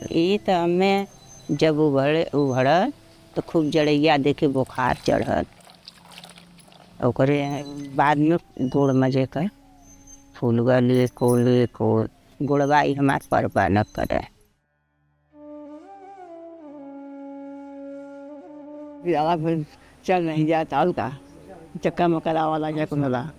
ये तो हमें जब उभड़ल तो खूब जड़ैया देखे बुखार चढ़ल। ओकरे बाद में गुड़ मजे कर फूल गले को गुड़वाई हमार परवा न करे। ज़्यादा फिर चल नहीं जाता हल्का चक्कर में करा वाला क्या कुनला।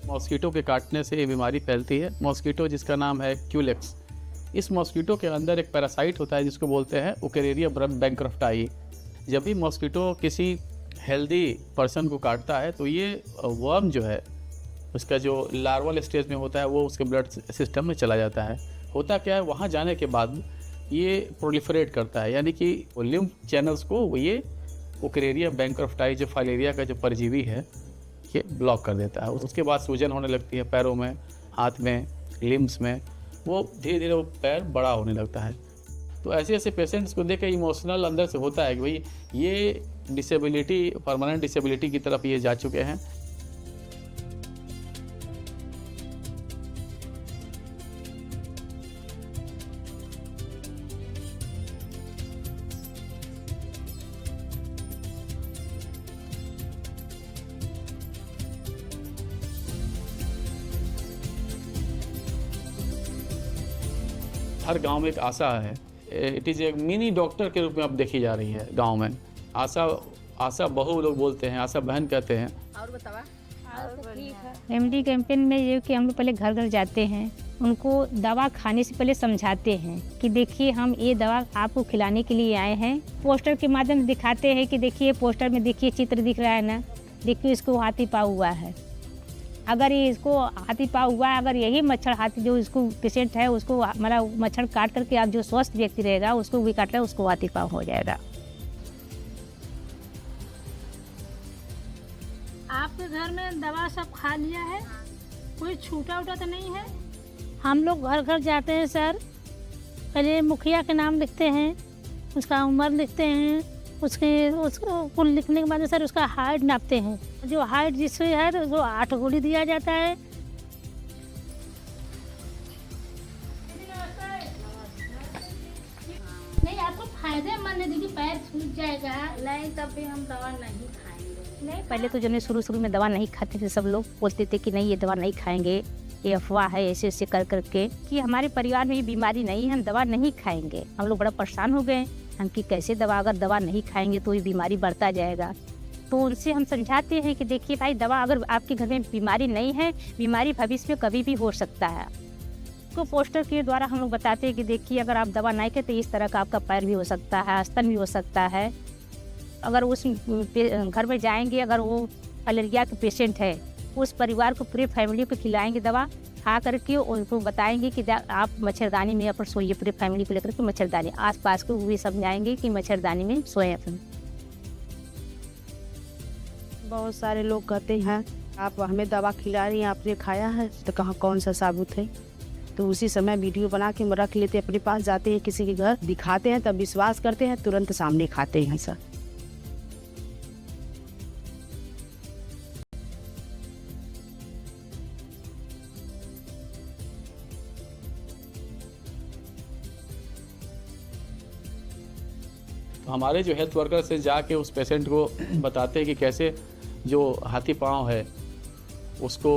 मॉस्किटो के काटने से ये बीमारी फैलती है। मॉस्किटो जिसका नाम है क्यूलेक्स, इस मॉस्किटो के अंदर एक पैरासाइट होता है जिसको बोलते हैं उकेरेरिया बैंक्रफ्टाई। जब भी मॉस्किटो किसी हेल्दी पर्सन को काटता है तो ये वर्म जो है उसका जो लार्वल स्टेज में होता है वो उसके ब्लड सिस्टम में चला जाता है। होता क्या है, वहाँ जाने के बाद ये प्रोलिफरेट करता है, यानी कि लिम्फ चैनल्स को ये उकेरेरिया बैंक्रफ्टाई जो फाइलेरिया का जो परजीवी है ये ब्लॉक कर देता है। उसके बाद सूजन होने लगती है पैरों में, हाथ में, लिम्स में, वो धीरे धीरे वो पैर बड़ा होने लगता है। तो ऐसे ऐसे पेशेंट्स को देख के इमोशनल अंदर से होता है कि भाई ये डिसेबिलिटी, परमानेंट डिसेबिलिटी की तरफ ये जा चुके हैं। हर गांव में एक आशा है, इट इज़ एक मिनी डॉक्टर के रूप में अब देखी जा रही है गांव में। आशा बहू लोग बोलते हैं, आशा बहन कहते हैं। और बतावा रेमडी कैंपेन में ये कि हम लोग पहले घर घर जाते हैं, उनको दवा खाने से पहले समझाते हैं कि देखिए हम ये दवा आपको खिलाने के लिए आए हैं। पोस्टर के माध्यम से दिखाते हैं कि देखिए पोस्टर में देखिए चित्र दिख रहा है ना, देखिए इसको हाथी पाव हुआ है। अगर ये इसको हाथी पाव हुआ है, अगर यही मच्छर हाथी जो इसको पेशेंट है उसको हमारा मच्छर काट करके आप जो स्वस्थ व्यक्ति रहेगा उसको भी काट रहा है उसको हाथी पाव हो जाएगा। आपके घर में दवा सब खा लिया है, कोई छूटा उटा तो नहीं है? हम लोग घर घर जाते हैं सर, पहले मुखिया के नाम लिखते हैं, उसका उम्र लिखते हैं, उसको कुल लिखने के बाद सर उसका हाइट नापते हैं। जो हाइट जिससे है वो 8 गोली दिया जाता है। नहीं आपको फायदेमंद है, देखिए पैर छूट जाएगा। नहीं तब भी हम दवा नहीं खाएंगे। नहीं पहले तो जब शुरू में दवा नहीं खाते थे, सब लोग बोलते थे कि नहीं ये दवा नहीं खाएंगे, ये अफवाह है, ऐसे ऐसे कर करके कि हमारे परिवार में ये बीमारी नहीं है, हम दवा नहीं खाएंगे। हम लोग बड़ा परेशान हो गए हम कि कैसे दवा, अगर दवा नहीं खाएंगे तो ये बीमारी बढ़ता जाएगा। तो उनसे हम समझाते हैं कि देखिए भाई दवा अगर आपके घर में बीमारी नहीं है, बीमारी भविष्य में कभी भी हो सकता है। तो पोस्टर के द्वारा हम लोग बताते हैं कि देखिए अगर आप दवा नहीं खाते तो इस तरह का आपका पैर भी हो सकता है, स्तन भी हो सकता है। अगर उस घर में जाएंगे, अगर वो फाइलेरिया के पेशेंट है, उस परिवार को, पूरे फैमिली को खिलाएंगे दवा, खा करके उनको बताएंगे कि आप मच्छरदानी में अपन सोइए। पूरे फैमिली को लेकर के मच्छरदानी, आसपास को भी समझाएंगे कि मच्छरदानी में सोए अपन। बहुत सारे लोग कहते हैं आप हमें दवा खिला रही हैं, आपने खाया है? तो कहाँ कौन सा साबुत है? तो उसी समय वीडियो बना के रख लेते हैं, अपने पास जाते हैं किसी के घर, दिखाते हैं, तब विश्वास करते हैं, तुरंत सामने खाते हैं सर। तो हमारे जो हेल्थ वर्कर से जाके उस पेशेंट को बताते हैं कि कैसे जो हाथी पाँव है उसको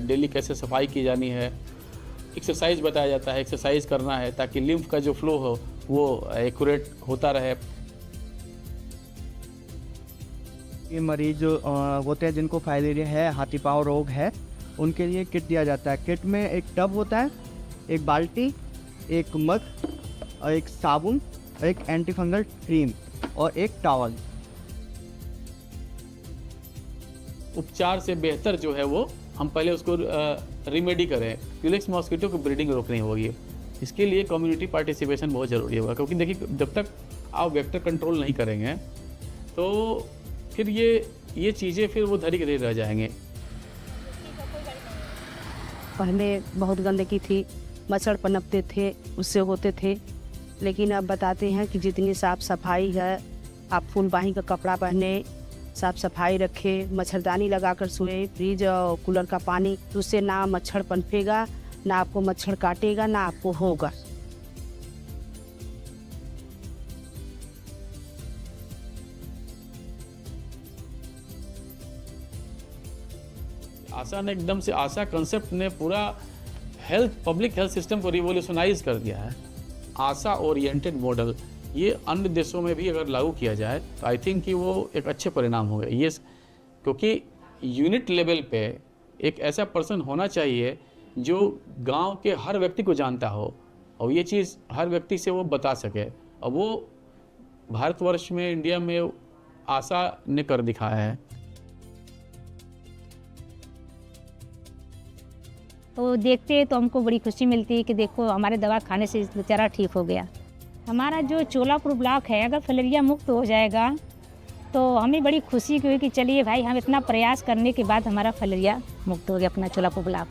डेली कैसे सफाई की जानी है। एक्सरसाइज बताया जाता है, एक्सरसाइज करना है ताकि लिम्फ का जो फ्लो हो वो एक्यूरेट होता रहे। ये मरीज जो होते हैं जिनको फाइलेरिया है, हाथी पाँव रोग है, उनके लिए किट दिया जाता है। किट में एक टब होता है, एक बाल्टी, एक मग और एक साबुन, एक एंटी फंगल क्रीम और एक टॉवल। उपचार से बेहतर जो है वो हम पहले उसको रिमेडी करें। क्यूलेक्स मॉस्किटो को ब्रीडिंग रोकनी होगी, इसके लिए कम्युनिटी पार्टिसिपेशन बहुत ज़रूरी होगा, क्योंकि देखिए जब तक आप वेक्टर कंट्रोल नहीं करेंगे तो फिर ये चीज़ें फिर वो धरी के धरी रह जाएंगे। पहले बहुत गंदगी थी, मच्छर पनपते थे, उससे होते थे। लेकिन अब बताते हैं कि जितनी साफ़ सफाई है, आप फुल बाही का कपड़ा पहने, साफ़ सफाई रखें, मच्छरदानी लगाकर सोए, फ्रिज और कूलर का पानी, तो उससे ना मच्छर पनपेगा, ना आपको मच्छर काटेगा, ना आपको होगा। आशा ने एकदम से, आशा कंसेप्ट ने पूरा पब्लिक हेल्थ सिस्टम को रिवोल्यूशनाइज कर दिया है। आशा ओरिएंटेड मॉडल ये अन्य देशों में भी अगर लागू किया जाए तो आई थिंक कि वो एक अच्छे परिणाम होंगे। ये क्योंकि यूनिट लेवल पे एक ऐसा पर्सन होना चाहिए जो गांव के हर व्यक्ति को जानता हो और ये चीज़ हर व्यक्ति से वो बता सके, और वो भारतवर्ष में, इंडिया में आशा ने कर दिखाया है। तो देखते हैं तो हमको बड़ी खुशी मिलती है कि देखो हमारे दवा खाने से बेचारा ठीक हो गया। हमारा जो चोलापुर ब्लॉक है अगर फलेरिया मुक्त हो जाएगा तो हमें बड़ी खुशी हुई कि चलिए भाई, हम इतना प्रयास करने के बाद हमारा फलेरिया मुक्त हो गया अपना चोलापुर ब्लॉक।